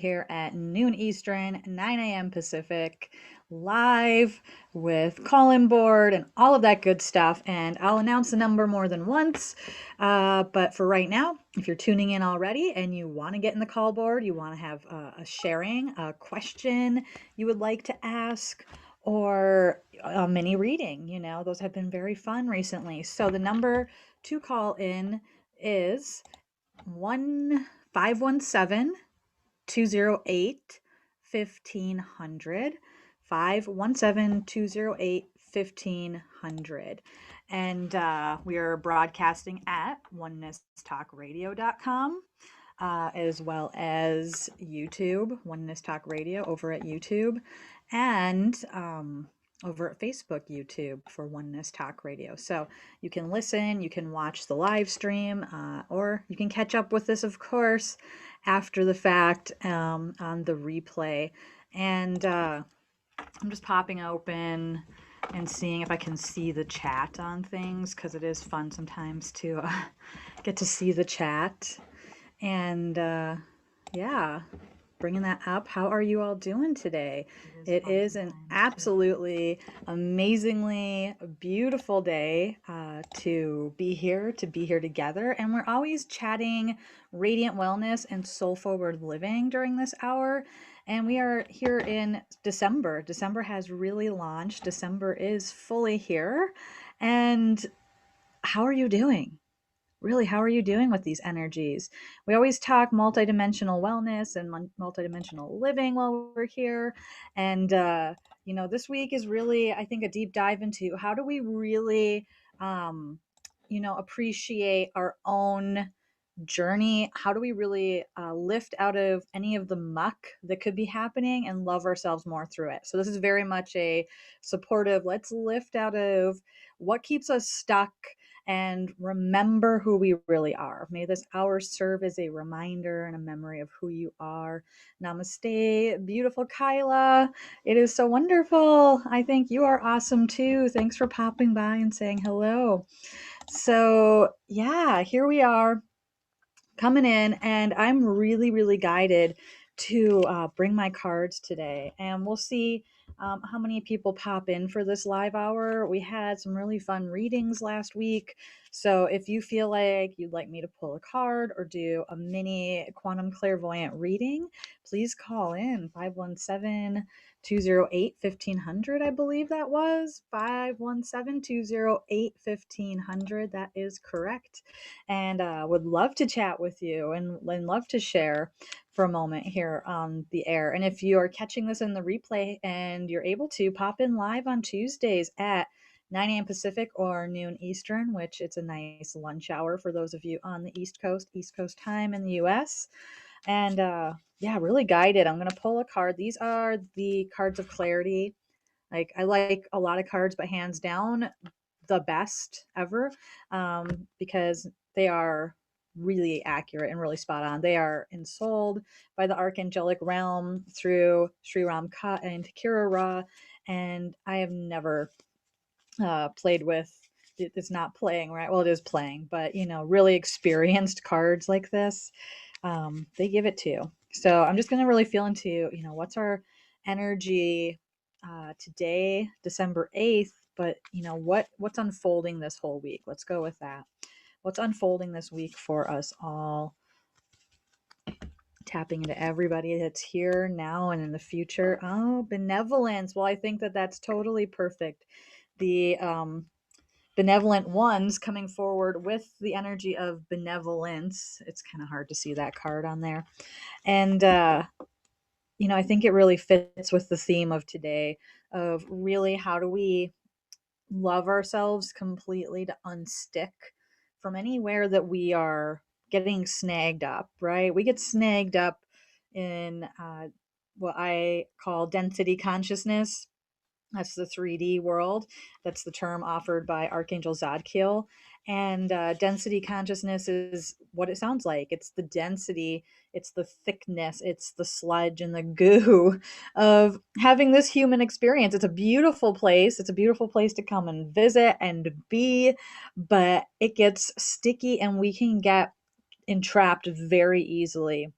here at noon Eastern, 9 a.m. Pacific, live with call-in board and all of that good stuff. And I'll announce the number more than once. But for right now, if you're tuning in already and you want to get in the call board, you want to have a sharing, a question you would like to ask, or a mini reading, those have been very fun recently. So the number to call in is 1517 208 1500, 517 208 1500. And we are broadcasting at onenesstalkradio.com, as well as YouTube, Oneness Talk Radio over at YouTube, and over at Facebook, YouTube for Oneness Talk Radio. So you can listen, you can watch the live stream, or you can catch up with this, of course, after the fact on the replay. And I'm just popping open and seeing if I can see the chat on things, because it is fun sometimes to get to see the chat. And yeah, bringing that up. How are you all doing today? It is an absolutely amazingly beautiful day to be here together. And we're always chatting radiant wellness and soul forward living during this hour. And we are here in December. December has really launched. December is fully here. And how are you doing? Really, how are you doing with these energies? We always talk multidimensional wellness and multidimensional living while we're here. And, this week is really, I think, a deep dive into how do we really, appreciate our own journey. How do we really lift out of any of the muck that could be happening and love ourselves more through it? So this is very much a supportive, let's lift out of what keeps us stuck and remember who we really are. May this hour serve as a reminder and a memory of who you are. Namaste, beautiful Kyla. It is so wonderful. I think you are awesome too. Thanks for popping by and saying hello. So yeah, here we are coming in, and I'm really, really guided to bring my cards today. And we'll see how many people pop in for this live hour. We had some really fun readings last week. So if you feel like you'd like me to pull a card or do a mini quantum clairvoyant reading, please call in 517 208 1500. I believe that was 517 208 1500. That is correct. And would love to chat with you and love to share for a moment here on the air. And if you are catching this in the replay and you're able to, pop in live on Tuesdays at 9 a.m. Pacific or noon Eastern, which it's a nice lunch hour for those of you on the East Coast time in the US. And yeah, really guided. I'm going to pull a card. These are the cards of clarity. Like, I like a lot of cards, but hands down, the best ever, because they are really accurate and really spot on. They are ensouled by the archangelic realm through Sri Ram Ka and Kira Ra, and I have never played with. It's not playing, right? Well, it is playing, but really experienced cards like this, they give it to you. So I'm just going to really feel into, what's our energy today, December 8th, but what's unfolding this whole week? Let's go with that. What's unfolding this week for us all? Tapping into everybody that's here now and in the future. Oh, benevolence. Well, I think that that's totally perfect. The benevolent ones coming forward with the energy of benevolence. It's kind of hard to see that card on there. And, I think it really fits with the theme of today of really how do we love ourselves completely to unstick from anywhere that we are getting snagged up, right? We get snagged up in what I call density consciousness. That's the 3D world. That's the term offered by Archangel Zadkiel. And density consciousness is what it sounds like. It's the density, it's the thickness, it's the sludge and the goo of having this human experience. It's a beautiful place. It's a beautiful place to come and visit and be, but it gets sticky and we can get entrapped very easily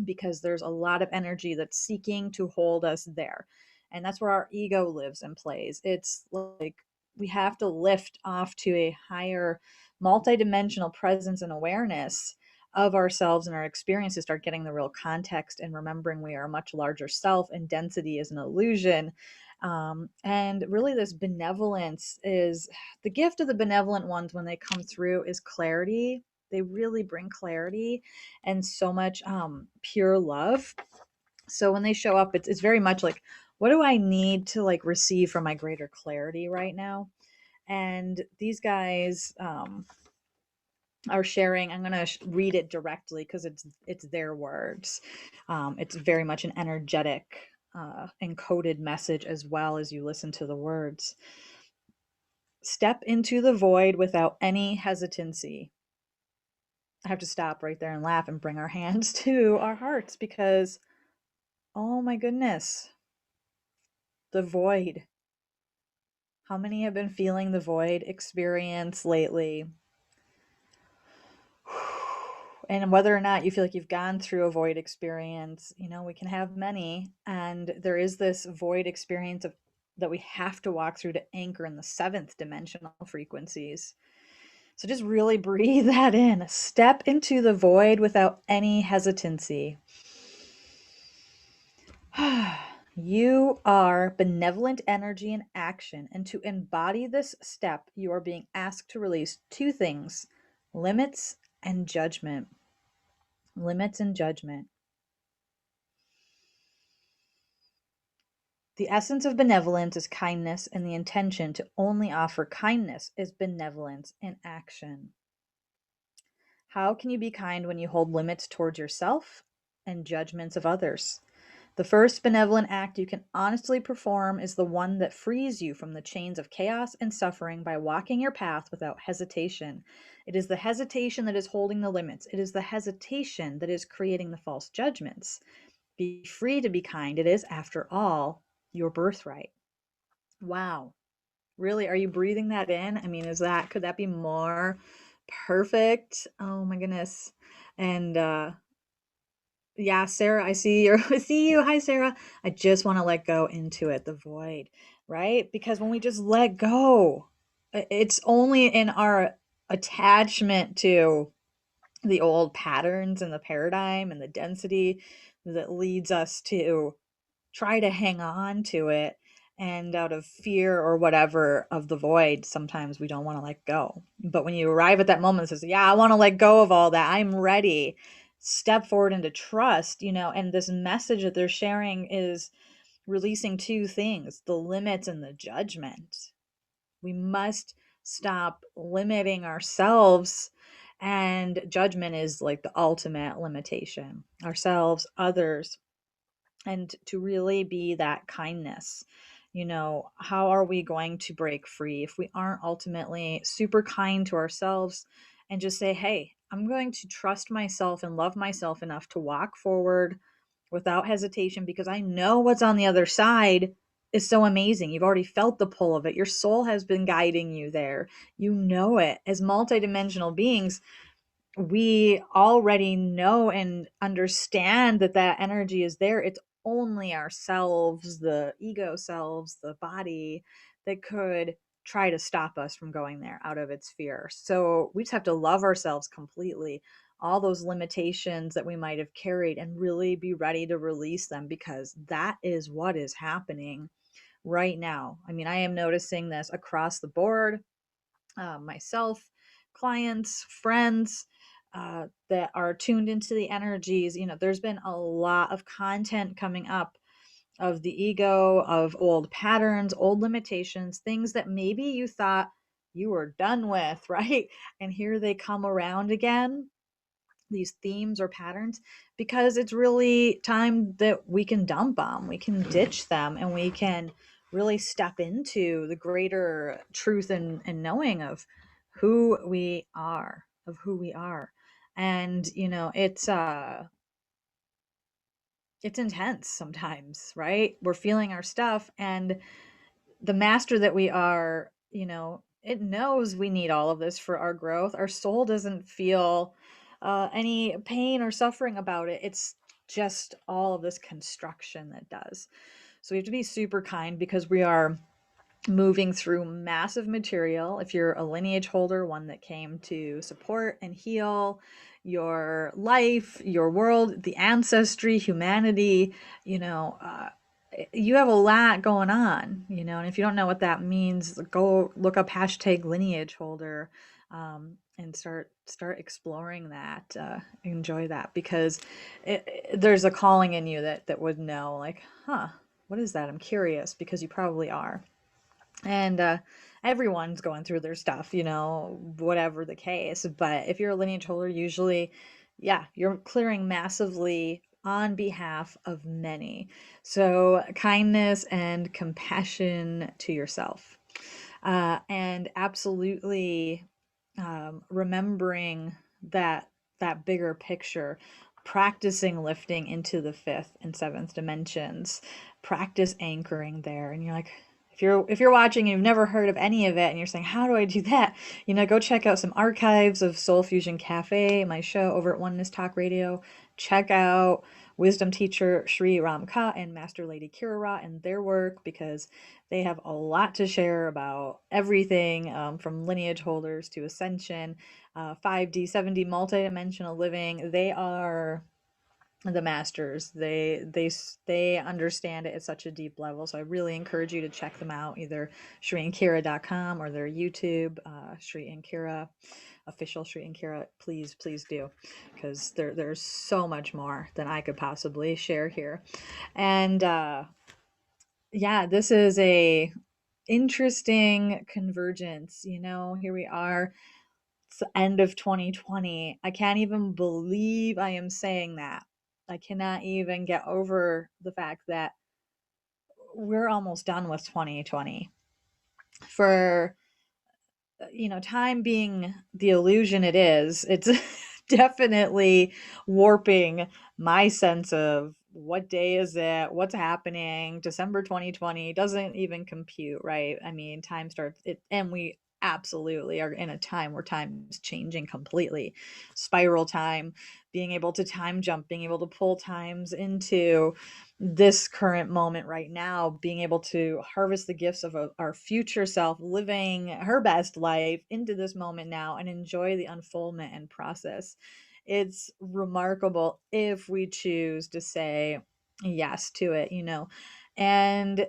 because there's a lot of energy that's seeking to hold us there. And that's where our ego lives and plays. It's like we have to lift off to a higher multidimensional presence and awareness of ourselves and our experiences, start getting the real context and remembering we are a much larger self and density is an illusion. And really, this benevolence is the gift of the benevolent ones when they come through is clarity. They really bring clarity and so much pure love. So when they show up, it's very much like, what do I need to like receive from my greater clarity right now? And these guys are sharing. I'm going to read it directly because it's their words. It's very much an energetic encoded message as well as you listen to the words. Step into the void without any hesitancy. I have to stop right there and laugh and bring our hands to our hearts because, oh my goodness, the void. How many have been feeling the void experience lately? And whether or not you feel like you've gone through a void experience, we can have many. And there is this void experience that we have to walk through to anchor in the seventh dimensional frequencies. So just really breathe that in. Step into the void without any hesitancy. You are benevolent energy in action, and to embody this step, you are being asked to release two things: limits and judgment. Limits and judgment. The essence of benevolence is kindness, and the intention to only offer kindness is benevolence in action. How can you be kind when you hold limits towards yourself and judgments of others? The first benevolent act you can honestly perform is the one that frees you from the chains of chaos and suffering by walking your path without hesitation. It is the hesitation that is holding the limits. It is the hesitation that is creating the false judgments. Be free to be kind. It is, after all, your birthright. Wow. Really? Are you breathing that in? I mean, could that be more perfect? Oh my goodness. And yeah, Sarah, I see you. Hi, Sarah. I just want to let go into it, the void, right? Because when we just let go, it's only in our attachment to the old patterns and the paradigm and the density that leads us to try to hang on to it. And out of fear or whatever of the void, sometimes we don't want to let go. But when you arrive at that moment that says, yeah, I want to let go of all that, I'm ready, step forward into trust, and this message that they're sharing is releasing two things: the limits and the judgment. We must stop limiting ourselves. And judgment is like the ultimate limitation: ourselves, others, and to really be that kindness. How are we going to break free if we aren't ultimately super kind to ourselves and just say, hey, I'm going to trust myself and love myself enough to walk forward without hesitation because I know what's on the other side is so amazing. You've already felt the pull of it. Your soul has been guiding you there. You know it. As multidimensional beings, we already know and understand that that energy is there. It's only ourselves, the ego selves, the body, that could try to stop us from going there out of its fear. So we just have to love ourselves completely, all those limitations that we might have carried, and really be ready to release them, because that is what is happening right now. I mean, I am noticing this across the board, myself, clients, friends that are tuned into the energies. There's been a lot of content coming up of the ego, of old patterns, old limitations, things that maybe you thought you were done with, right? And here they come around again, these themes or patterns, because it's really time that we can dump them, we can ditch them, and we can really step into the greater truth and knowing of who we are, And it's intense sometimes, right? We're feeling our stuff, and the master that we are, it knows we need all of this for our growth. Our soul doesn't feel any pain or suffering about it. It's just all of this construction that does. So we have to be super kind because we are moving through massive material. If you're a lineage holder, one that came to support and heal your life, your world, the ancestry, humanity, you have a lot going on, and if you don't know what that means, go look up hashtag lineage holder, and start exploring that, enjoy that, because there's a calling in you that would know, like, huh, what is that? I'm curious, because you probably are. And everyone's going through their stuff, whatever the case. But if you're a lineage holder, usually, yeah, you're clearing massively on behalf of many. So kindness and compassion to yourself. And absolutely, remembering that bigger picture, practicing lifting into the fifth and seventh dimensions, practice anchoring there. And you're like, if you're watching and you've never heard of any of it and you're saying, how do I do that? Go check out some archives of Soul Fusion Cafe, my show over at Oneness Talk Radio. Check out wisdom teacher Sri Ramka and Master Lady Kirara and their work, because they have a lot to share about everything, from lineage holders to ascension, 5D, 7D, multidimensional living. They are the masters. They understand it at such a deep level. So I really encourage you to check them out, either shriankira.com or their YouTube, Shri and Kira, official Shri and Kira. Please do, because there's so much more than I could possibly share here. And yeah, this is a interesting convergence. Here we are. It's the end of 2020. I can't even believe I am saying that. I cannot even get over the fact that we're almost done with 2020. For time being the illusion it is, it's definitely warping my sense of what day is it, what's happening. December 2020 doesn't even compute, right? I mean, time starts it, and we absolutely are in a time where time is changing completely. Spiral time, being able to time jump, being able to pull times into this current moment right now, being able to harvest the gifts of our future self, living her best life into this moment now, and enjoy the unfoldment and process. It's remarkable if we choose to say yes to it. And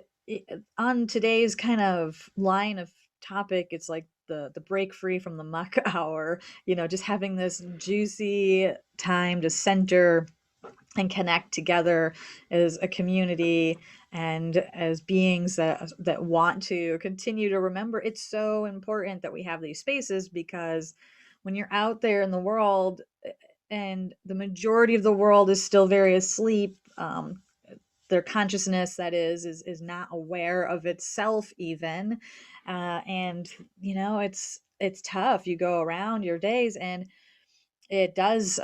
on today's kind of line of topic, it's like the break free from the muck hour, just having this juicy time to center and connect together as a community and as beings that want to continue to remember. It's so important that we have these spaces, because when you're out there in the world, and the majority of the world is still very asleep, their consciousness, that is not aware of itself even, and it's tough. You go around your days, and it does,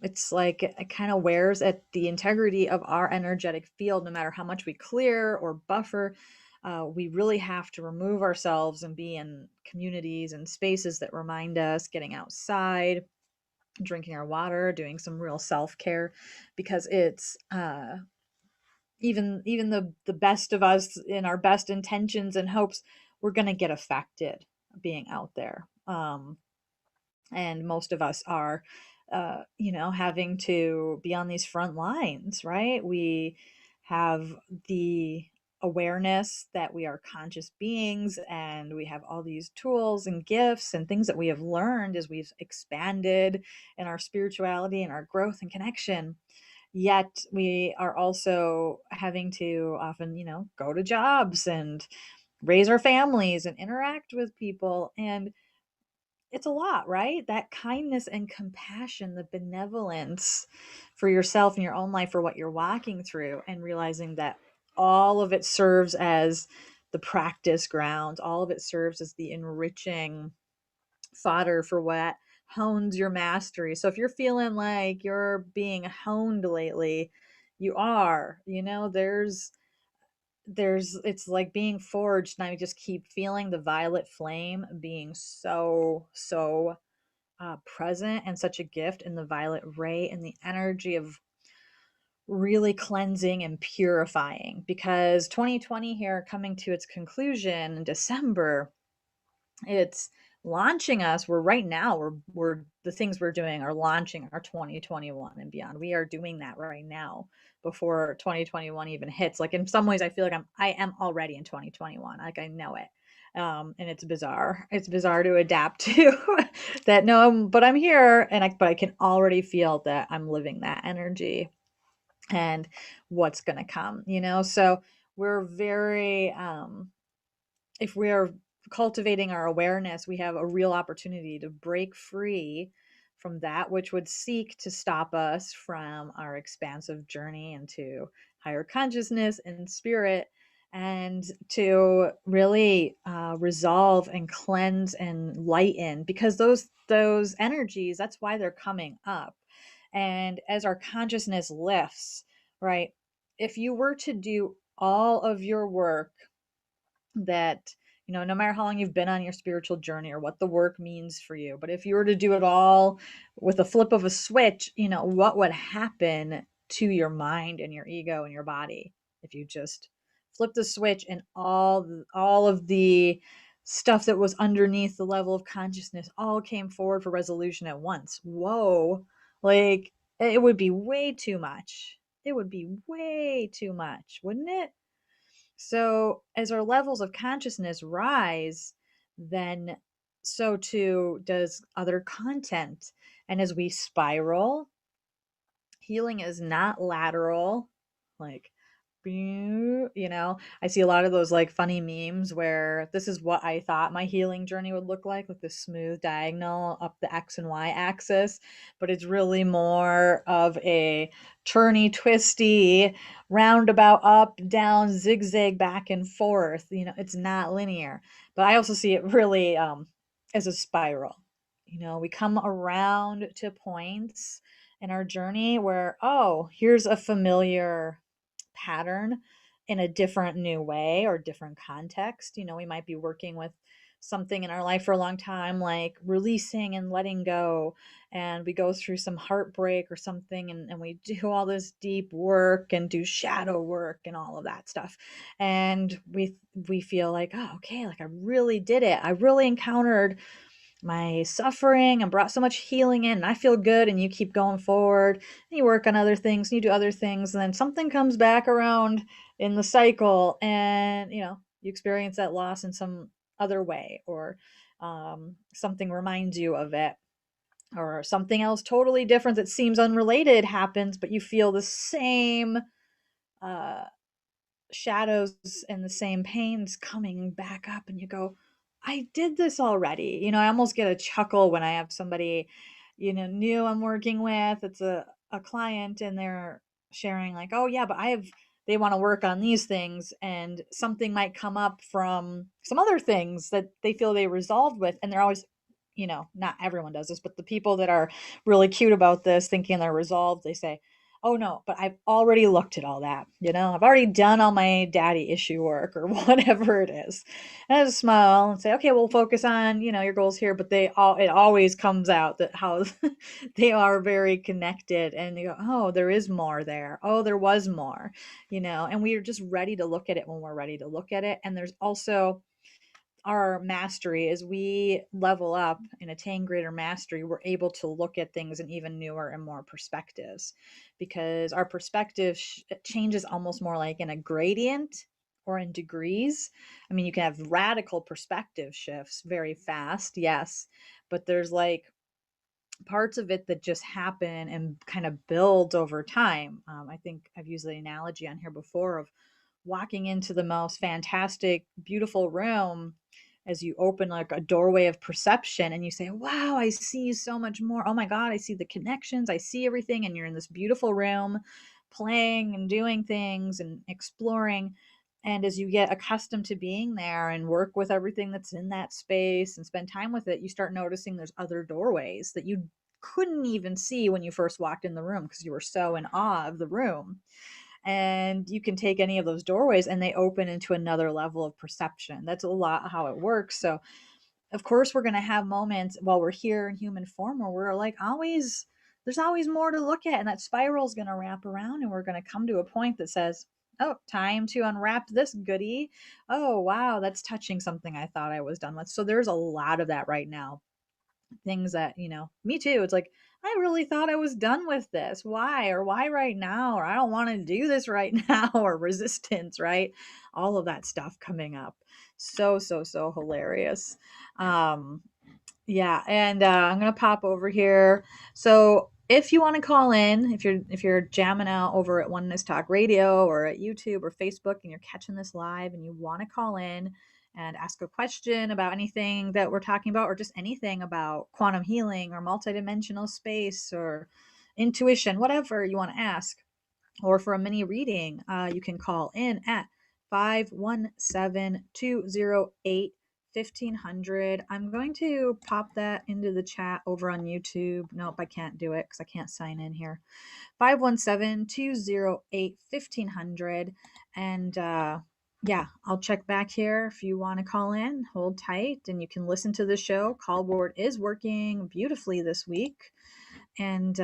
it's like it kind of wears at the integrity of our energetic field. No matter how much we clear or buffer, we really have to remove ourselves and be in communities and spaces that remind us, getting outside, drinking our water, doing some real self-care, because it's even the best of us, in our best intentions and hopes, we're going to get affected being out there. And most of us are, having to be on these front lines, right? We have the awareness that we are conscious beings, and we have all these tools and gifts and things that we have learned as we've expanded in our spirituality and our growth and connection. Yet we are also having to often, go to jobs and raise our families and interact with people. And it's a lot, right? That kindness and compassion, the benevolence for yourself and your own life, for what you're walking through, and realizing that all of it serves as the practice grounds, all of it serves as the enriching fodder for what hones your mastery. So if you're feeling like you're being honed lately, you are, there's it's like being forged, and I just keep feeling the violet flame being so so, present, and such a gift in the violet ray and the energy of really cleansing and purifying, because 2020 here coming to its conclusion in December, it's launching us. We're right now, we're the things we're doing are launching our 2021 and beyond. We are doing that right now before 2021 even hits. Like in some ways I feel like I am already in 2021. Like I know it. And it's bizarre. It's bizarre to adapt to that. No, but I'm here, and but I can already feel that I'm living that energy and what's going to come, So we're very, if we are cultivating our awareness, we have a real opportunity to break free from that which would seek to stop us from our expansive journey into higher consciousness and spirit, and to really resolve and cleanse and lighten, because those energies, that's why they're coming up. And as our consciousness lifts, right, if you were to do all of your work that, no matter how long you've been on your spiritual journey or what the work means for you, but if you were to do it all with a flip of a switch, what would happen to your mind and your ego and your body if you just flip the switch and all of the stuff that was underneath the level of consciousness all came forward for resolution at once? Whoa. Like, it would be way too much. It would be way too much, wouldn't it? So, as our levels of consciousness rise, then so too does other content. And as we spiral, healing is not lateral, like, I see a lot of those like funny memes where this is what I thought my healing journey would look like this smooth diagonal up the X and Y axis, but it's really more of a turny, twisty, roundabout, up, down, zigzag, back and forth. It's not linear, but I also see it really as a spiral. We come around to points in our journey where, oh, here's a familiar pattern in a different new way or different context. We might be working with something in our life for a long time, like releasing and letting go. And we go through some heartbreak or something, and we do all this deep work and do shadow work and all of that stuff. And we feel like, oh, okay, like I really did it. I really encountered my suffering and brought so much healing in, and I feel good. And you keep going forward and you work on other things and you do other things, and then something comes back around in the cycle, and you experience that loss in some other way, or something reminds you of it, or something else totally different that seems unrelated happens, but you feel the same uh, shadows and the same pains coming back up, and you go, I did this already. I almost get a chuckle when I have somebody, new I'm working with. It's a client, and they're sharing like, oh yeah, but they want to work on these things, and something might come up from some other things that they feel they resolved with. And they're always, not everyone does this, but the people that are really cute about this, thinking they're resolved, they say, oh no, but I've already looked at all that. I've already done all my daddy issue work or whatever it is. And I just smile and say, okay, we'll focus on, your goals here. But it always comes out that how they are very connected, and you go, oh, there is more there. Oh, there was more, and we are just ready to look at it when we're ready to look at it. And there's also our mastery. As we level up and attain greater mastery, we're able to look at things in even newer and more perspectives, because our perspective changes almost more like in a gradient or in degrees. I mean, you can have radical perspective shifts very fast, yes, but there's like parts of it that just happen and kind of builds over time. I think I've used the analogy on here before of walking into the most fantastic, beautiful room, as you open like a doorway of perception and you say, wow, I see so much more. Oh my God, I see the connections. I see everything. And you're in this beautiful room playing and doing things and exploring. And as you get accustomed to being there and work with everything that's in that space and spend time with it, you start noticing there's other doorways that you couldn't even see when you first walked in the room because you were so in awe of the room. And you can take any of those doorways and they open into another level of perception. That's a lot how it works. So of course we're going to have moments while we're here in human form where we're like always, there's always more to look at. And that spiral is going to wrap around, and we're going to come to a point that says, oh, time to unwrap this goodie. Oh, wow, that's touching something I thought I was done with. So there's a lot of that right now. Things that, me too. It's like, I really thought I was done with this. Why? Or why right now? Or I don't want to do this right now, or resistance, right? All of that stuff coming up. So, so, so hilarious. Um, yeah, and I'm gonna pop over here. So if you want to call in, if you're jamming out over at Oneness Talk Radio or at YouTube or Facebook, and you're catching this live, and you want to call in and ask a question about anything that we're talking about, or just anything about quantum healing or multidimensional space or intuition, whatever you want to ask, or for a mini reading, you can call in at 517-208-1500. I'm going to pop that into the chat over on YouTube. Nope, I can't do it because I can't sign in here. 517-208-1500. And yeah, I'll check back here if you want to call in. Hold tight, and you can listen to the show. Call board is working beautifully this week. And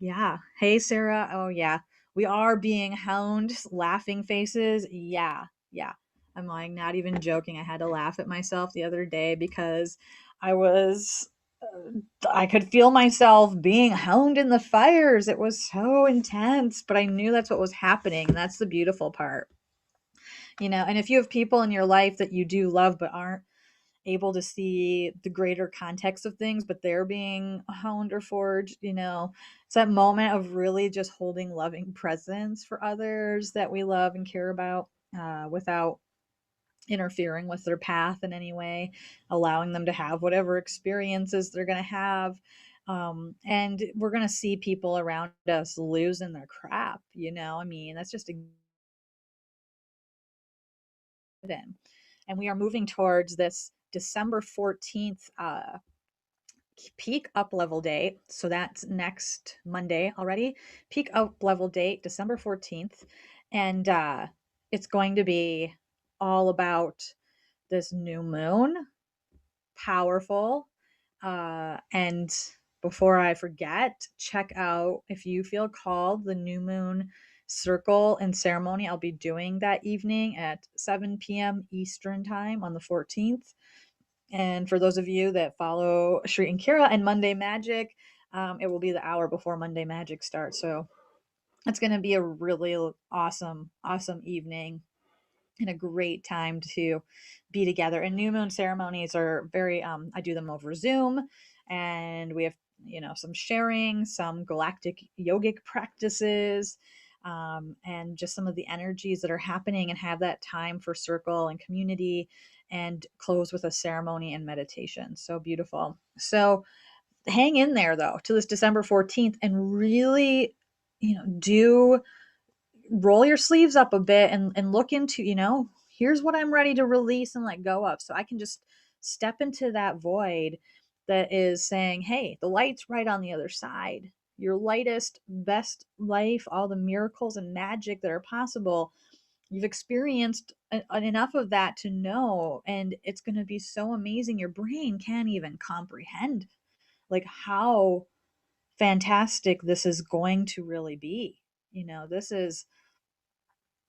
yeah. Hey, Sarah. Oh, yeah. We are being hound, laughing faces. Yeah. Yeah. I'm like, not even joking. I had to laugh at myself the other day because I was, I could feel myself being hound in the fires. It was so intense, but I knew that's what was happening. And that's the beautiful part, and if you have people in your life that you do love but aren't able to see the greater context of things, but they're being honed or forged, it's that moment of really just holding loving presence for others that we love and care about, without interfering with their path in any way, allowing them to have whatever experiences they're going to have. And we're going to see people around us losing their crap, I mean, that's just a given. And we are moving towards this December 14th peak up level date. So that's next Monday already. Peak up level date, December 14th. And it's going to be all about this new moon. Powerful. And before I forget, check out, if you feel called, the new moon circle and ceremony I'll be doing that evening at 7 p.m. Eastern time on the 14th. And for those of you that follow Shri and Kira and Monday Magic, it will be the hour before Monday Magic starts. So it's going to be a really awesome, awesome evening and a great time to be together. And new moon ceremonies are very, I do them over Zoom, and we have, some sharing, some galactic yogic practices, and just some of the energies that are happening, and have that time for circle and community, and close with a ceremony and meditation. So beautiful. So hang in there though to this December 14th, and really, do roll your sleeves up a bit, and look into, here's what I'm ready to release and let go of. So I can just step into that void that is saying, hey, the light's right on the other side. Your lightest, best life, all the miracles and magic that are possible. You've experienced enough of that to know, and it's going to be so amazing. Your brain can't even comprehend like how fantastic this is going to really be.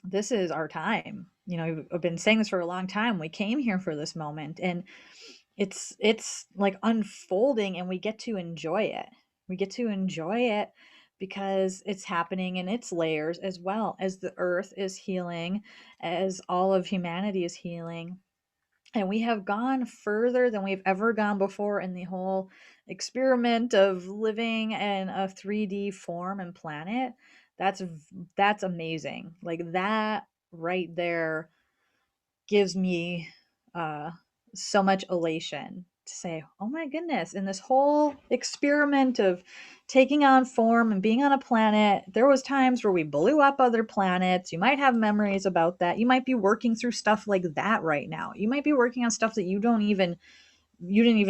This is our time. I've been saying this for a long time. We came here for this moment, and it's like unfolding, and we get to enjoy it. We get to enjoy it because it's happening in its layers, as well as the earth is healing, as all of humanity is healing. And we have gone further than we've ever gone before in the whole experiment of living in a 3D form and planet. That's amazing. Like that right there gives me uh so much elation to say, oh my goodness, in this whole experiment of taking on form and being on a planet, there was times where we blew up other planets. You might have memories about that. You might be working through stuff like that right now. You might be working on stuff that you didn't even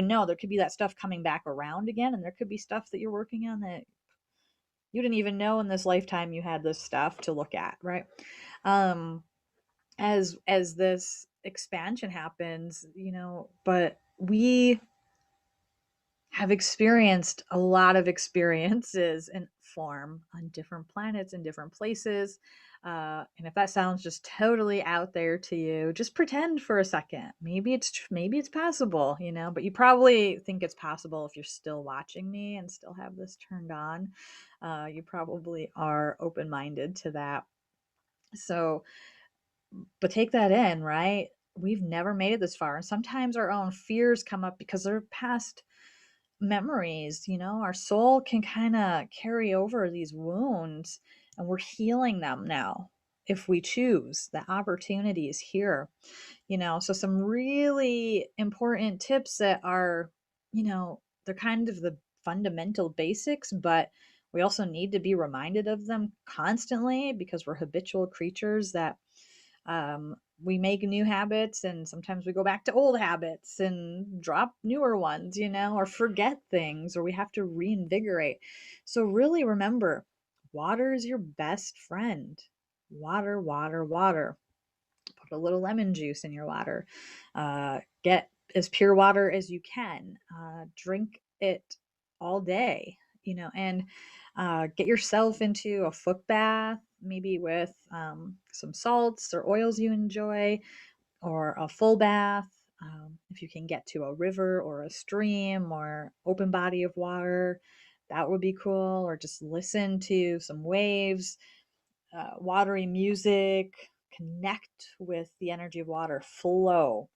know. There could be that stuff coming back around again, and there could be stuff that you're working on that you didn't even know in this lifetime you had this stuff to look at, right? um as this expansion happens, but we have experienced a lot of experiences in form on different planets and different places. And if that sounds just totally out there to you, just pretend for a second. Maybe it's possible, you know. But you probably think it's possible if you're still watching me and still have this turned on. You probably are open minded to that. So, but take that in, right? We've never made it this far, and sometimes our own fears come up because they're past memories. You know, our soul can kind of carry over these wounds, and we're healing them now if we choose. The opportunity is here, you know. So some really important tips that are, you know, they're kind of the fundamental basics, but we also need to be reminded of them constantly because we're habitual creatures that we make new habits, and sometimes we go back to old habits and drop newer ones, you know, or forget things, or we have to reinvigorate. So really remember, water is your best friend. Water, water, water. Put a little lemon juice in your water. Get as pure water as you can. Drink it all day, you know, and get yourself into a foot bath, maybe with some salts or oils you enjoy, or a full bath. If you can get to a river or a stream or open body of water, that would be cool. Or just listen to some waves, watery music, connect with the energy of water, flow,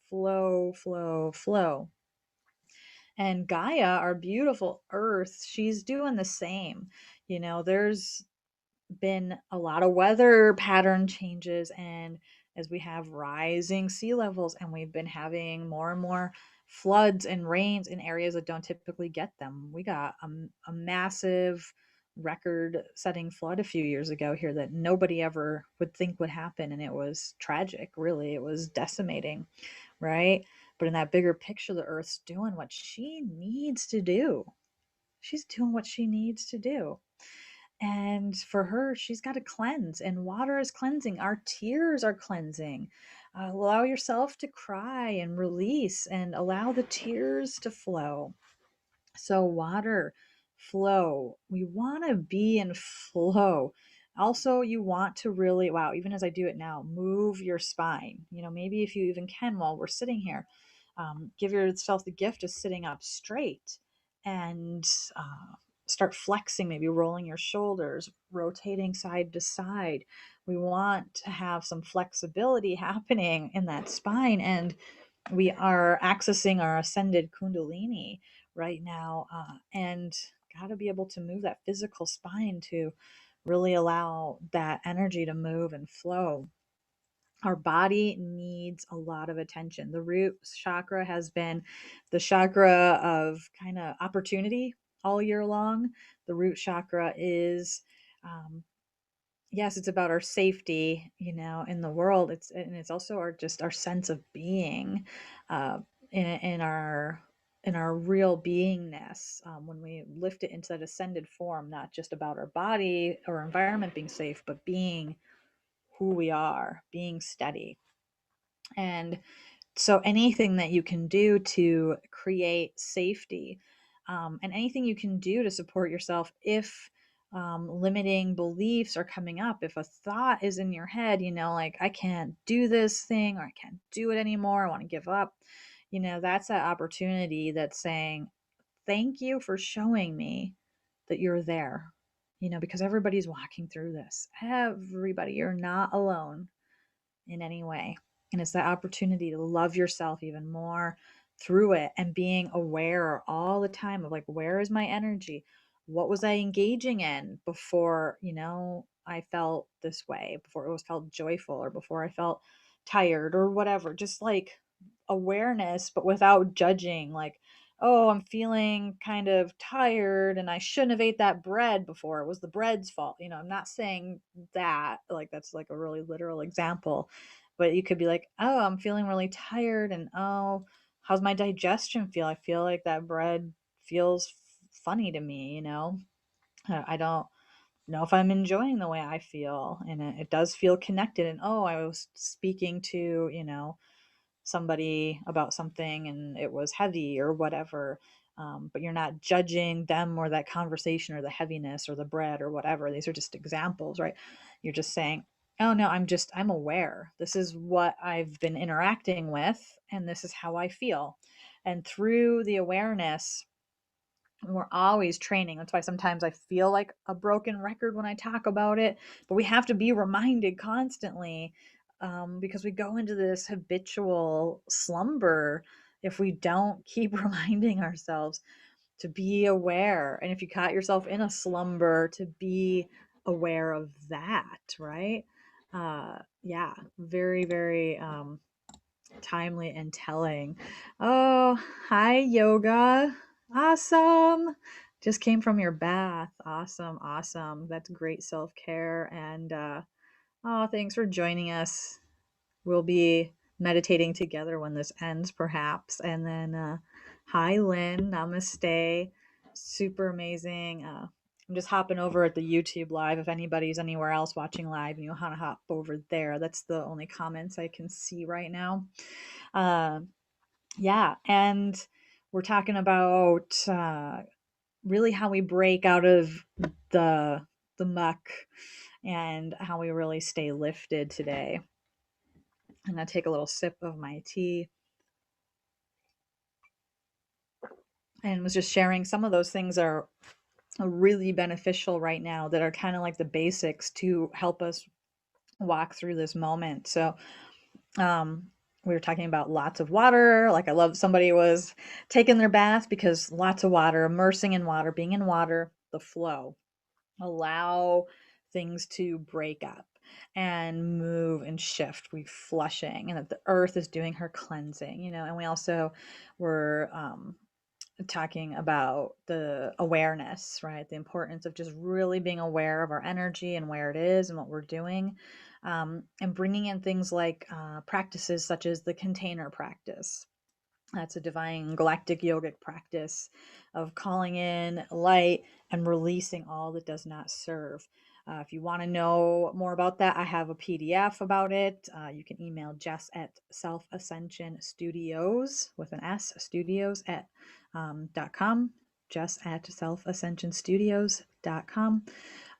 flow, flow, flow. And Gaia, our beautiful earth, she's doing the same. You know, there's been a lot of weather pattern changes, and as we have rising sea levels, and we've been having more and more floods and rains in areas that don't typically get them. We got a massive record setting flood a few years ago here that nobody ever would think would happen, and it was tragic. Really, it was decimating, right? But in that bigger picture, the earth's doing what she needs to do. She's doing what she needs to do. And for her, she's got to cleanse, and water is cleansing. Our tears are cleansing. Allow yourself to cry and release, and allow the tears to flow. So, water, flow. We want to be in flow. Also, you want to really, wow, even as I do it now, move your spine. You know, maybe if you even can while we're sitting here, give yourself the gift of sitting up straight, and start flexing, maybe rolling your shoulders, rotating side to side. We want to have some flexibility happening in that spine, and we are accessing our ascended kundalini right now, and got to be able to move that physical spine to really allow that energy to move and flow. Our body needs a lot of attention. The root chakra has been the chakra of kind of opportunity all year long. The root chakra is, yes, it's about our safety, you know, in the world. It's also our just our sense of being, uh, in our real beingness. When we lift it into that ascended form, not just about our body or environment being safe, but being who we are, being steady. And so anything that you can do to create safety, and anything you can do to support yourself if limiting beliefs are coming up, if a thought is in your head, you know, like I can't do this thing, or I can't do it anymore, I want to give up, you know, that's that opportunity that's saying, thank you for showing me that you're there, you know, because everybody's walking through this. Everybody, you're not alone in any way. And it's that opportunity to love yourself even more through it, and being aware all the time of like, where is my energy? What was I engaging in before, you know, I felt this way, before it was felt joyful, or before I felt tired or whatever. Just like awareness, but without judging. Like, oh, I'm feeling kind of tired and I shouldn't have ate that bread before. It was the bread's fault. You know, I'm not saying that, like, that's like a really literal example, but you could be like, oh, I'm feeling really tired, and oh, how's my digestion feel? I feel like that bread feels funny to me, you know? I don't know if I'm enjoying the way I feel, and it does feel connected. And oh, I was speaking to, you know, somebody about something and it was heavy or whatever. but you're not judging them or that conversation or the heaviness or the bread or whatever. These are just examples, right? You're just saying, oh no, I'm aware. This is what I've been interacting with, and this is how I feel. And through the awareness, we're always training. That's why sometimes I feel like a broken record when I talk about it, but we have to be reminded constantly, because we go into this habitual slumber if we don't keep reminding ourselves to be aware. And if you caught yourself in a slumber, to be aware of that, right? Yeah, very, very timely and telling. Oh, hi, yoga. Awesome. Just came from your bath. Awesome, awesome. That's great self care. And oh, thanks for joining us. We'll be meditating together when this ends, perhaps. And then, hi, Lynn. Namaste. Super amazing. I'm just hopping over at the YouTube live. If anybody's anywhere else watching live, you know how to hop over there. That's the only comments I can see right now. Uh, yeah, and we're talking about really how we break out of the the muck and how we really stay lifted today. I'm gonna take a little sip of my tea, and was just sharing some of those things are really beneficial right now, that are kind of like the basics to help us walk through this moment. So um we were talking about lots of water. Like, I love somebody was taking their bath, because lots of water, immersing in water, being in water, the flow, allow things to break up and move and shift. We flushing, and that the earth is doing her cleansing, you know. And we also were talking about the awareness, right? The importance of just really being aware of our energy and where it is and what we're doing, and bringing in things like practices such as the container practice. That's a divine galactic yogic practice of calling in light and releasing all that does not serve. If you want to know more about that, I have a PDF about it. You can email Jess at Self Ascension Studios with an S, studios at .com. Jess at selfascensionstudios.com.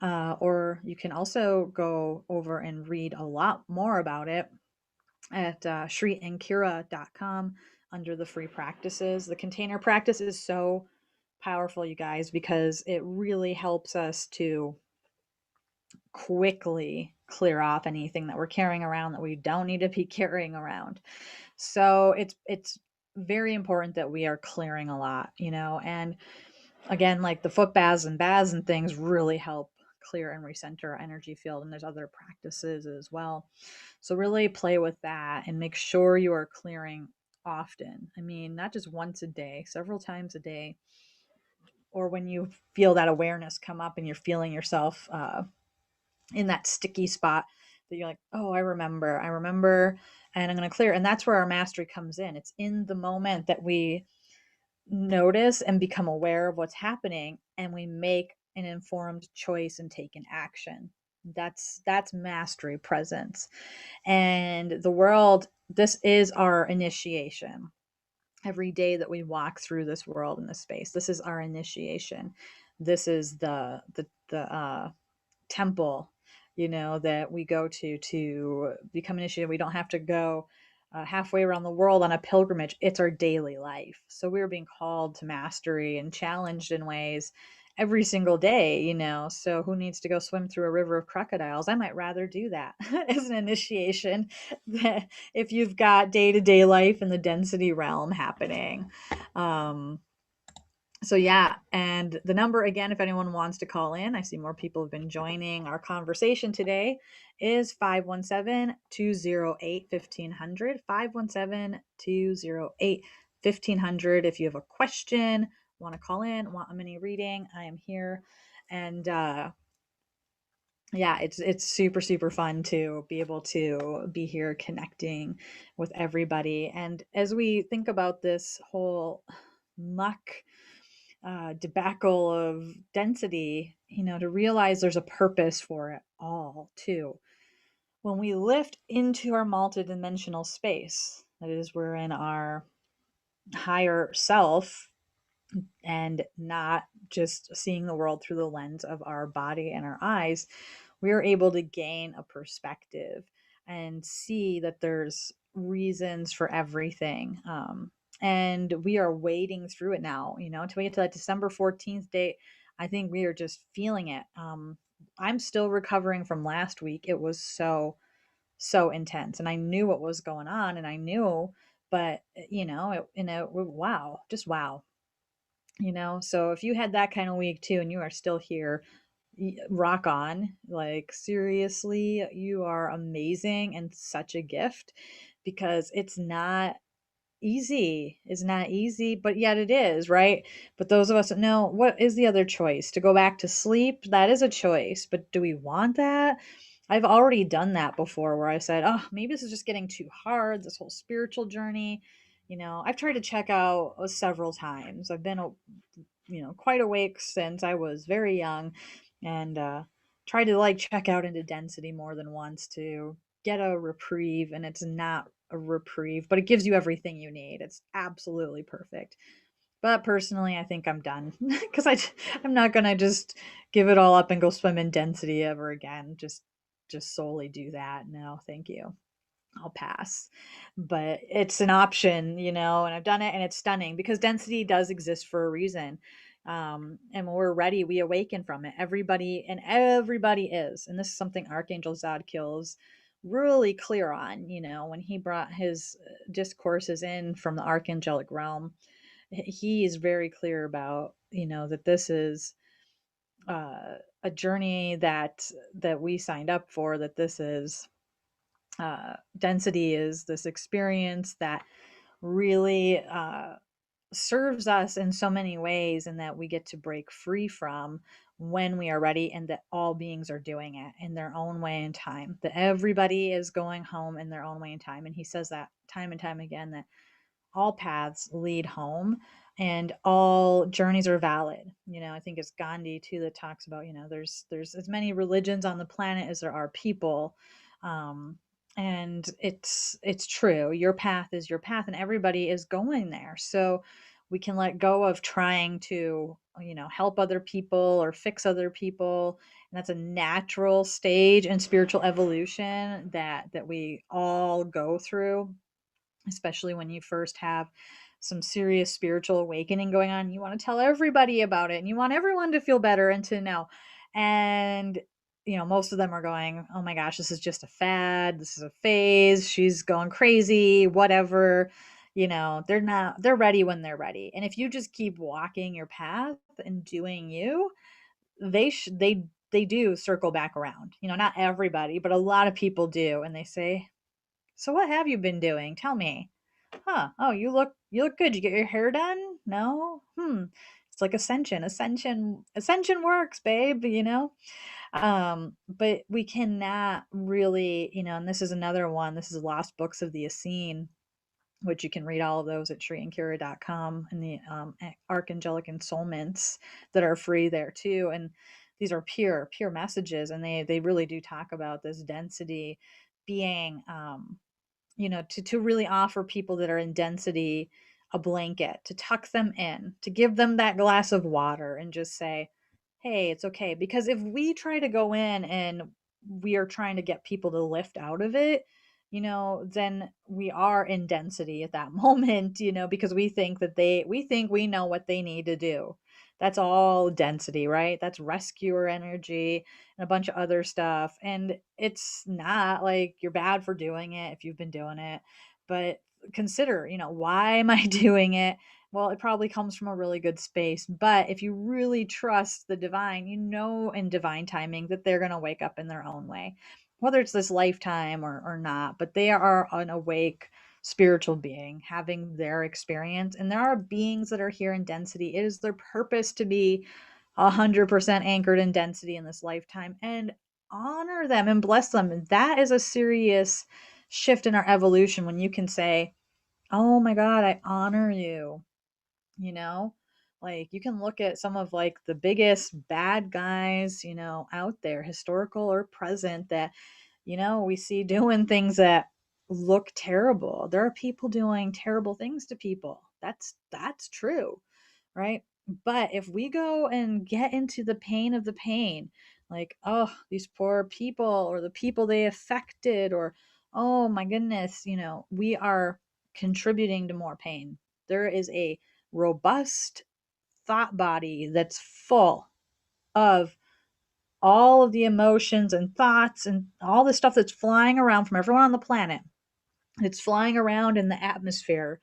Or you can also go over and read a lot more about it at shriankira.com under the free practices. The container practice is so powerful, you guys, because it really helps us to quickly clear off anything that we're carrying around that we don't need to be carrying around. So it's very important that we are clearing a lot, you know. And again, like the foot baths and things really help clear and recenter our energy field. And there's other practices as well. So really play with that and make sure you are clearing often. I mean, not just once a day, several times a day, or when you feel that awareness come up and you're feeling yourself in that sticky spot, that you're like, oh, I remember, and I'm going to clear. And that's where our mastery comes in. It's in the moment that we notice and become aware of what's happening, and we make an informed choice and take an action. That's mastery presence. And the world, this is our initiation. Every day that we walk through this world in this space, this is our initiation. This is the temple, you know, that we go to become initiated. We don't have to go halfway around the world on a pilgrimage. It's our daily life. So we're being called to mastery and challenged in ways every single day, you know. So who needs to go swim through a river of crocodiles? I might rather do that as an initiation, if you've got day-to-day life in the density realm happening. um so yeah, and the number again, if anyone wants to call in, I see more people have been joining our conversation today, is 517-208-1500. 517-208-1500. If you have a question, want to call in, want a mini reading, I am here. And yeah, it's super super fun to be able to be here connecting with everybody. And as we think about this whole muck debacle of density, you know, to realize there's a purpose for it all too. When we lift into our multidimensional space, that is, we're in our higher self, and not just seeing the world through the lens of our body and our eyes, we are able to gain a perspective and see that there's reasons for everything. And we are wading through it now, until we get to that December 14th date. I think we are just feeling it. I'm still recovering from last week. It was so intense, and I knew what was going on, and I knew, but wow, just wow. So if you had that kind of week too and you are still here, rock on. Like, seriously, you are amazing and such a gift, because it's not easy, but yet it is, right? But those of us that know, what is the other choice? To go back to sleep? That is a choice, but do we want that? I've already done that before, where I said, oh, maybe this is just getting too hard, this whole spiritual journey. I've tried to check out several times. I've been quite awake since I was very young, and tried to like check out into density more than once to get a reprieve. And it's not a reprieve, but it gives you everything you need. It's absolutely perfect. But personally, I think I'm done, because I'm not gonna just give it all up and go swim in density ever again. Just solely do that. No, thank you. I'll pass. But it's an option, and I've done it, and it's stunning, because density does exist for a reason. And when we're ready, we awaken from it. Everybody is. And this is something Archangel Zadkiel is really clear on, when he brought his discourses in from the archangelic realm. He is very clear about, that this is a journey that we signed up for, that this is density is this experience that really serves us in so many ways, and that we get to break free from when we are ready, and that all beings are doing it in their own way and time, that everybody is going home in their own way and time. And he says that time and time again, that all paths lead home, and all journeys are valid. I think it's Gandhi too that talks about, there's as many religions on the planet as there are people. um, and it's true. Your path is your path, and everybody is going there. So we can let go of trying to, help other people or fix other people. And that's a natural stage in spiritual evolution that we all go through, especially when you first have some serious spiritual awakening going on. You want to tell everybody about it, and you want everyone to feel better and to know. And most of them are going, oh my gosh, this is just a fad, this is a phase, she's going crazy, whatever. They're ready when they're ready. And if you just keep walking your path and doing you, they do circle back around. Not everybody, but a lot of people do. And they say, so what have you been doing? Tell me. Huh. Oh, you look good. You get your hair done? No? It's like ascension. Ascension works, babe. But we cannot really, and this is another one. This is Lost Books of the Essene, which you can read all of those at shriankira.com, and the archangelic ensoulments that are free there too. And these are pure messages, and they really do talk about this density being to really offer people that are in density a blanket, to tuck them in, to give them that glass of water and just say, hey, it's okay. Because if we try to go in and we are trying to get people to lift out of it, then we are in density at that moment, because we think we know what they need to do. That's all density, right? That's rescuer energy and a bunch of other stuff. And it's not like you're bad for doing it if you've been doing it, but consider, why am I doing it? Well, it probably comes from a really good space. But if you really trust the divine, in divine timing, that they're going to wake up in their own way, whether it's this lifetime or not. But they are an awake spiritual being having their experience. And there are beings that are here in density. It is their purpose to be 100% anchored in density in this lifetime, and honor them and bless them. That is a serious shift in our evolution, when you can say, oh my God, I honor you. you know like, you can look at some of like the biggest bad guys, out there, historical or present, that we see doing things that look terrible. There are people doing terrible things to people. That's true, right? But if we go and get into the pain of the pain, like, oh, these poor people or the people they affected, or oh my goodness, we are contributing to more pain. There is a robust thought body that's full of all of the emotions and thoughts and all the stuff that's flying around from everyone on the planet. It's flying around in the atmosphere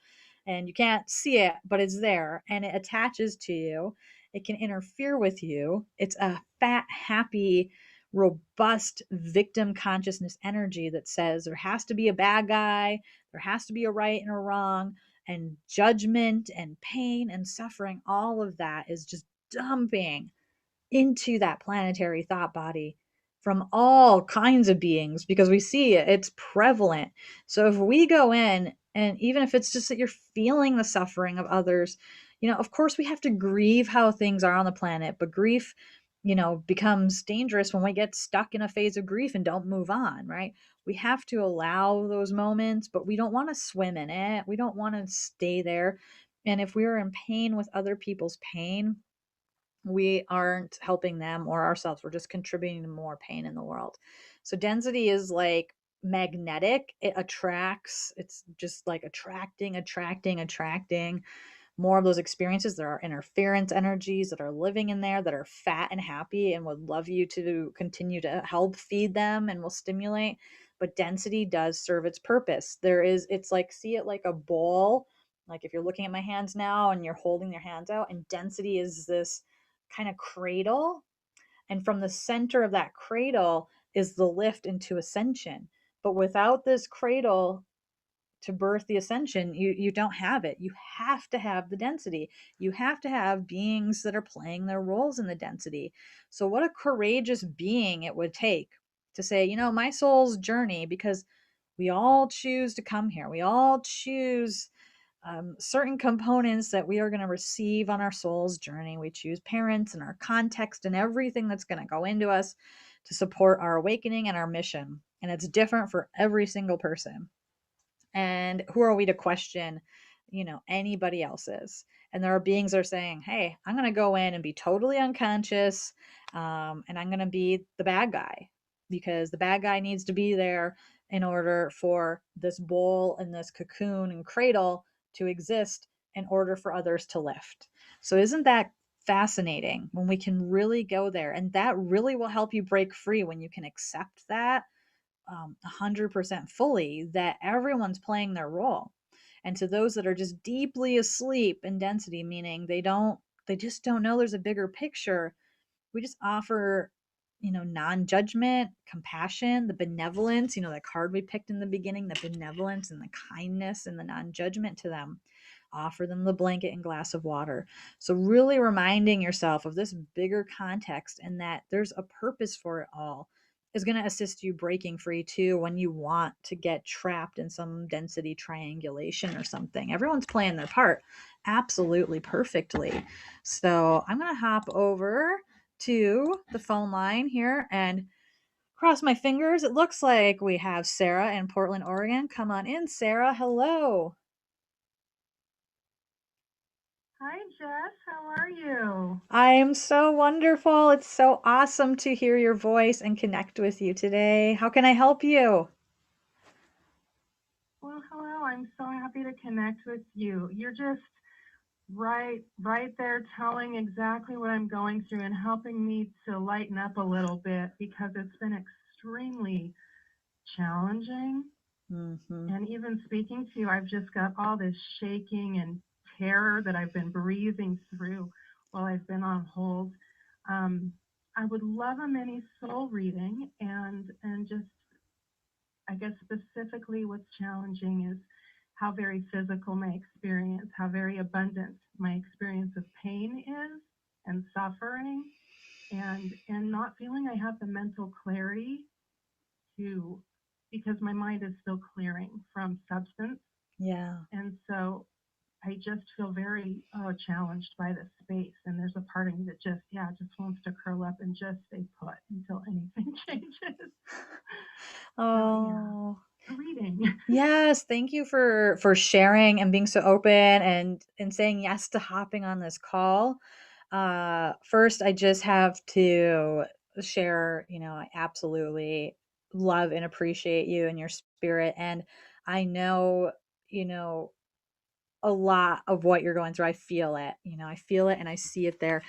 and you can't see it, but it's there and it attaches to you. It can interfere with you. It's a fat, happy, robust victim consciousness energy that says there has to be a bad guy, there has to be a right and a wrong, and judgment and pain and suffering. All of that is just dumping into that planetary thought body from all kinds of beings because we see it, it's prevalent. So if we go in, and even if it's just that you're feeling the suffering of others, of course we have to grieve how things are on the planet, but grief, becomes dangerous when we get stuck in a phase of grief and don't move on, right? We have to allow those moments, but we don't want to swim in it. We don't want to stay there. And if we're in pain with other people's pain, we aren't helping them or ourselves. We're just contributing to more pain in the world. So density is like magnetic. It attracts, it's just like attracting more of those experiences. There are interference energies that are living in there that are fat and happy and would love you to continue to help feed them and will stimulate. But density does serve its purpose. It's like, see it like a ball. Like if you're looking at my hands now and you're holding your hands out, and density is this kind of cradle. And from the center of that cradle is the lift into ascension. But without this cradle, to birth the ascension, you don't have it. You have to have the density. You have to have beings that are playing their roles in the density. So what a courageous being it would take to say, my soul's journey, because we all choose to come here, we all choose certain components that we are going to receive on our soul's journey. We choose parents and our context and everything that's going to go into us to support our awakening and our mission, and it's different for every single person. And who are we to question, anybody else's? And there are beings that are saying, hey, I'm going to go in and be totally unconscious, and I'm going to be the bad guy because the bad guy needs to be there in order for this bowl and this cocoon and cradle to exist in order for others to lift. So isn't that fascinating when we can really go there? And that really will help you break free when you can accept that 100% fully, that everyone's playing their role. And to those that are just deeply asleep in density, meaning they just don't know there's a bigger picture, we just offer, non-judgment, compassion, the benevolence, that card we picked in the beginning, the benevolence and the kindness and the non-judgment to them. Offer them the blanket and glass of water. So really reminding yourself of this bigger context and that there's a purpose for it all is going to assist you breaking free too when you want to get trapped in some density triangulation or something. Everyone's playing their part absolutely perfectly. So I'm going to hop over to the phone line here and cross my fingers. It looks like we have Sarah in Portland, Oregon. Come on in, Sarah. Hello. Hi, Jess. How are you? I am so wonderful. It's so awesome to hear your voice and connect with you today. How can I help you? Well, hello. I'm so happy to connect with you. You're just right there telling exactly what I'm going through and helping me to lighten up a little bit because it's been extremely challenging. Mm-hmm. And even speaking to you, I've just got all this shaking and terror that I've been breathing through while I've been on hold. Um, I would love a mini soul reading and just I guess specifically what's challenging is how very physical my experience, how very abundant my experience of pain is and suffering and not feeling I have the mental clarity to because my mind is still clearing from substance. Yeah. And so I just feel very challenged by this space. And there's a part of me that just wants to curl up and just stay put until anything changes. So yeah, Oh, a reading. Yes, thank you for sharing and being so open and saying yes to hopping on this call. First, I just have to share, I absolutely love and appreciate you and your spirit, and I know, you know, a lot of what you're going through. I feel it. I feel it and I see it there.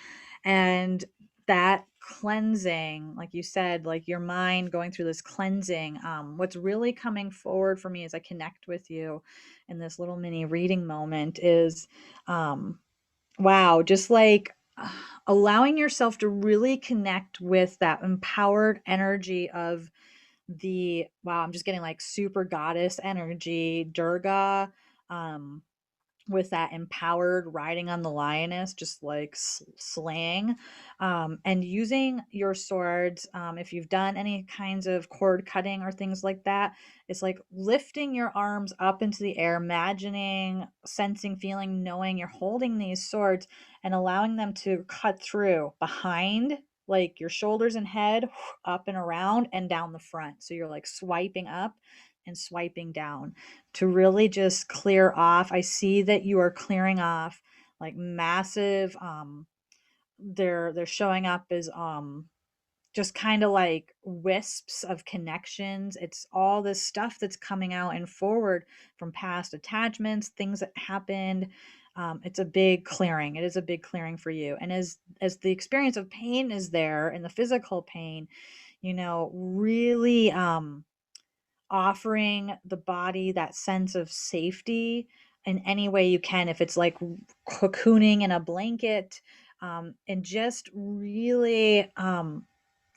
And that cleansing, like you said, like your mind going through this cleansing, what's really coming forward for me as I connect with you in this little mini reading moment is um wow, just like allowing yourself to really connect with that empowered energy of the wow, I'm just getting like super goddess energy, Durga, um with that empowered riding on the lioness, just like slaying, and using your swords. If you've done any kinds of cord cutting or things like that, it's like lifting your arms up into the air, imagining, sensing, feeling, knowing you're holding these swords and allowing them to cut through behind, like your shoulders and head, up and around and down the front. So you're like swiping up and swiping down to really just clear off. I see that you are clearing off like massive they're showing up as just kind of like wisps of connections. It's all this stuff that's coming out and forward from past attachments, things that happened. It's a big clearing. It is a big clearing for you. And as the experience of pain is there and the physical pain, really offering the body that sense of safety in any way you can. If it's like cocooning in a blanket, and just really,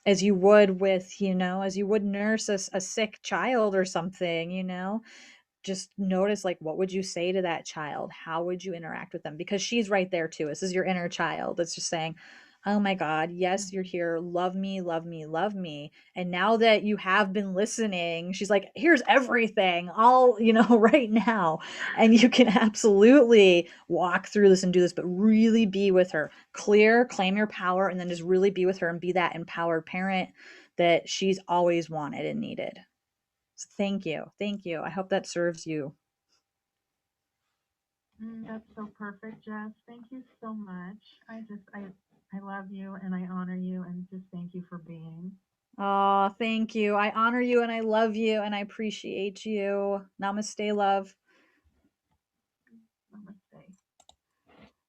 as you would with, as you would nurse a sick child or something, just notice like what would you say to that child, how would you interact with them, because she's right there too. This is your inner child. It's just saying, oh my god, yes, you're Mhm. here, love me, love me, love me. And now that you have been listening, she's like, here's everything all, right now. And you can absolutely walk through this and do this, but really be with her, clear, claim your power, and then just really be with her and be that empowered parent that she's always wanted and needed. So thank you. Thank you. I hope that serves you. That's so perfect, Jess. Thank you so much. I love you and I honor you and just thank you for being. Oh, thank you. I honor you and I love you and I appreciate you. Namaste, love. Namaste.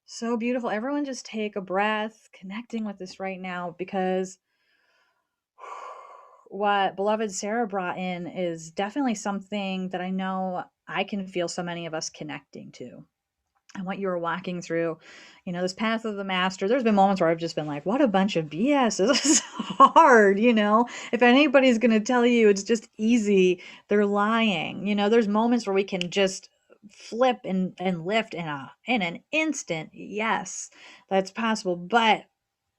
So beautiful. Everyone just take a breath, connecting with this right now, because what beloved Sarah brought in is definitely something that I know I can feel so many of us connecting to. And what you were walking through, this path of the master, there's been moments where I've just been like, what a bunch of BS. This is hard, If anybody's going to tell you it's just easy, they're lying. There's moments where we can just flip and lift in an instant. Yes, that's possible. But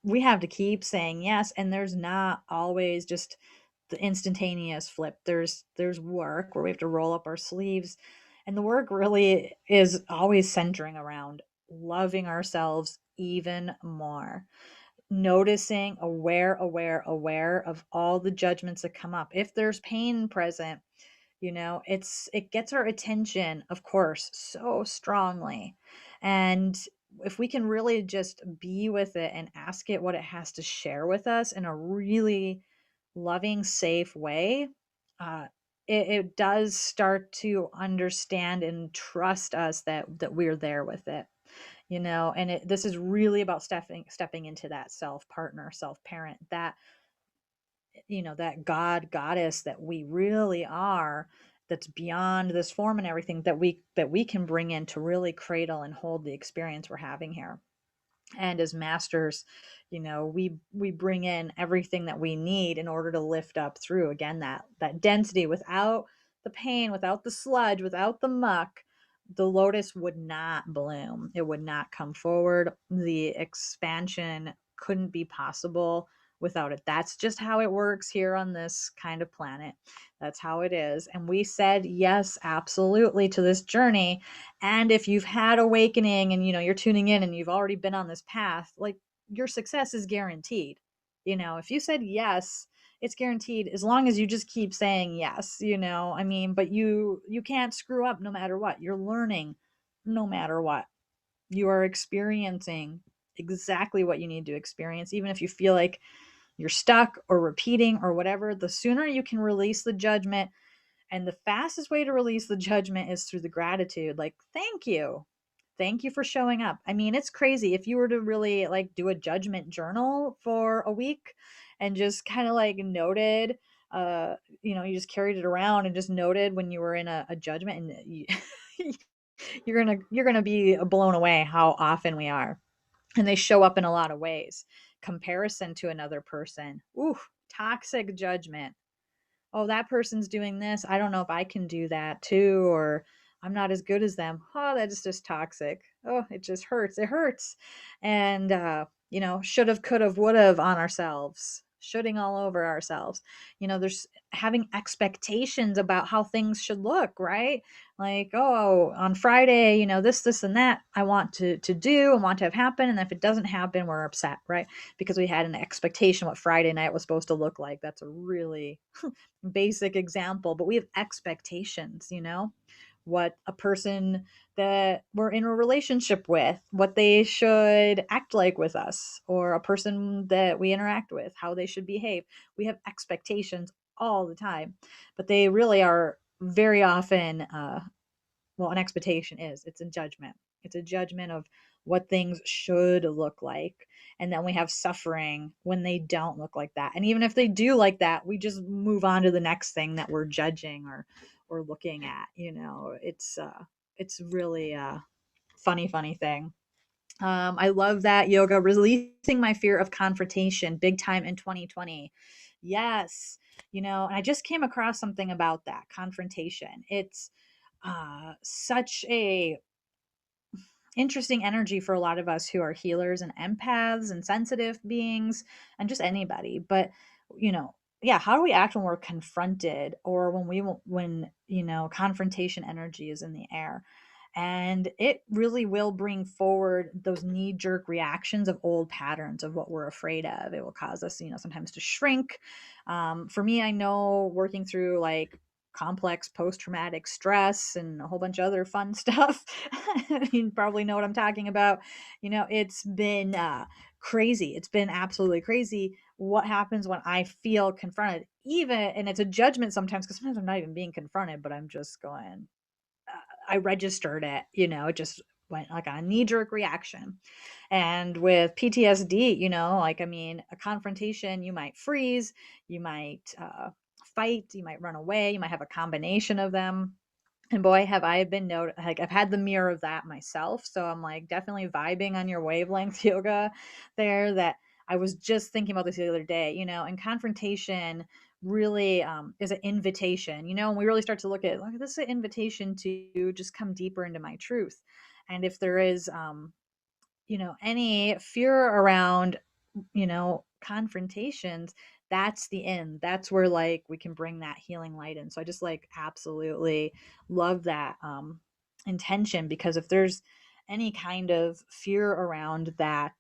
we have to keep saying yes, and there's not always just the instantaneous flip. There's work where we have to roll up our sleeves, and the work really is always centering around loving ourselves even more, noticing, aware of all the judgments that come up. If there's pain present, it gets our attention, of course, so strongly. And if we can really just be with it and ask it what it has to share with us in a really loving, safe way, uh, it does start to understand and trust us that we're there with it. And this is really about stepping into that self partner, self parent, that god goddess that we really are, that's beyond this form and everything, that we can bring in to really cradle and hold the experience we're having here. And as masters, we bring in everything that we need in order to lift up through, again, that density. Without the pain, without the sludge, without the muck, the lotus would not bloom, it would not come forward, the expansion couldn't be possible without it. That's just how it works here on this kind of planet. That's how it is. And we said yes, absolutely, to this journey. And if you've had awakening and you're tuning in and you've already been on this path, like, your success is guaranteed. If you said yes, it's guaranteed as long as you just keep saying yes, I mean, but you can't screw up no matter what. You're learning no matter what. You are experiencing exactly what you need to experience, even if you feel like you're stuck or repeating or whatever. The sooner you can release the judgment, and the fastest way to release the judgment is through the gratitude. Like, thank you. Thank you for showing up. I mean, it's crazy if you were to really like do a judgment journal for a week and just kind of like noted, you just carried it around and just noted when you were in a judgment, and you're gonna be blown away how often we are. And they show up in a lot of ways. Comparison to another person. Ooh, toxic judgment. Oh, that person's doing this. I don't know if I can do that too, or I'm not as good as them. Oh, that's just toxic. Oh, it just hurts. It hurts. And, should have, could have, would have on ourselves, shooting all over ourselves. There's having expectations about how things should look, right? Like, oh, on Friday, this, and that I want to do and want to have happen. And if it doesn't happen, we're upset, right? Because we had an expectation what Friday night was supposed to look like. That's a really basic example, but we have expectations, what a person that we're in a relationship with, what they should act like with us, or a person that we interact with, how they should behave. We have expectations all the time, but they really are very often well, an expectation is it's a judgment. It's a judgment of what things should look like. And then we have suffering when they don't look like that. And even if they do like that, we just move on to the next thing that we're judging or looking at. It's really a funny thing. I love that yoga, releasing my fear of confrontation big time in 2020. Yes. And I just came across something about that confrontation. It's such a interesting energy for a lot of us who are healers and empaths and sensitive beings, and just anybody. But you know yeah, how do we act when we're confronted, or when confrontation energy is in the air? And it really will bring forward those knee jerk reactions of old patterns of what we're afraid of. It will cause us, sometimes to shrink. For me, I know, working through like complex post-traumatic stress and a whole bunch of other fun stuff. You probably know what I'm talking about. It's been crazy. It's been absolutely crazy what happens when I feel confronted. Even, and it's a judgment sometimes, because sometimes I'm not even being confronted, but I'm just going, I registered it, it just went like a knee jerk reaction. And with PTSD, like, I mean, a confrontation, you might freeze, you might fight, you might run away, you might have a combination of them. And boy, have I been like, I've had the mirror of that myself. So I'm like definitely vibing on your wavelength yoga there. That I was just thinking about this the other day, and confrontation really is an invitation, and we really start to look, this is an invitation to just come deeper into my truth. And if there is, any fear around, confrontations, that's the end. That's where like we can bring that healing light in. So I just like absolutely love that intention, because if there's any kind of fear around that,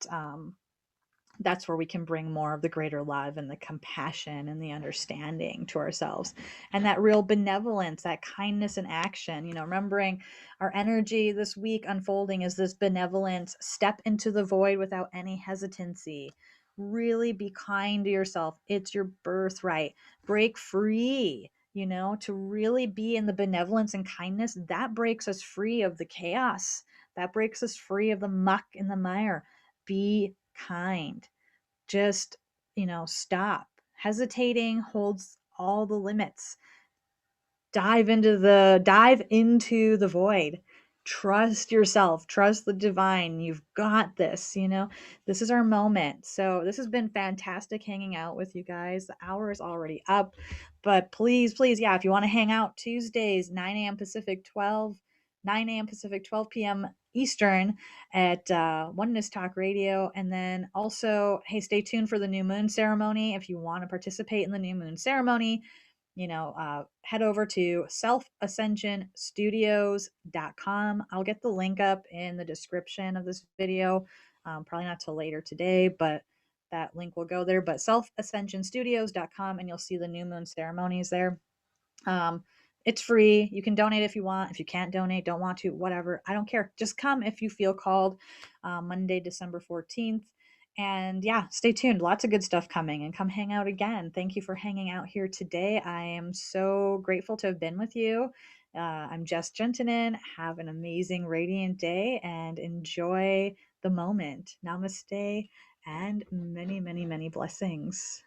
that's where we can bring more of the greater love and the compassion and the understanding to ourselves, and that real benevolence, that kindness in action. Remembering our energy this week unfolding is this benevolence. Step into the void without any hesitancy. Really be kind to yourself. It's your birthright. Break free. To really be in the benevolence and kindness, that breaks us free of the chaos. That breaks us free of the muck and the mire. Be kind. Just, stop. Hesitating holds all the limits. Dive into the void. Trust yourself, trust the divine. You've got this. This is our moment. So this has been fantastic hanging out with you guys. The hour is already up, but please, yeah, if you want to hang out Tuesdays, 9 a.m. Pacific, 9 a.m. Pacific, 12 p.m. Eastern at Oneness Talk Radio. And then also, hey, stay tuned for the new moon ceremony. If you want to participate in the new moon ceremony, head over to selfascensionstudios.com. I'll get the link up in the description of this video. Probably not till later today, but that link will go there. But selfascensionstudios.com, and you'll see the new moon ceremonies there. Um, it's free. You can donate if you want. If you can't donate, don't want to, whatever. I don't care. Just come if you feel called. Monday, December 14th. And yeah, stay tuned. Lots of good stuff coming, and come hang out again. Thank you for hanging out here today. I am so grateful to have been with you. I'm Jess Juntunen. Have an amazing, radiant day and enjoy the moment. Namaste and many, many, many blessings.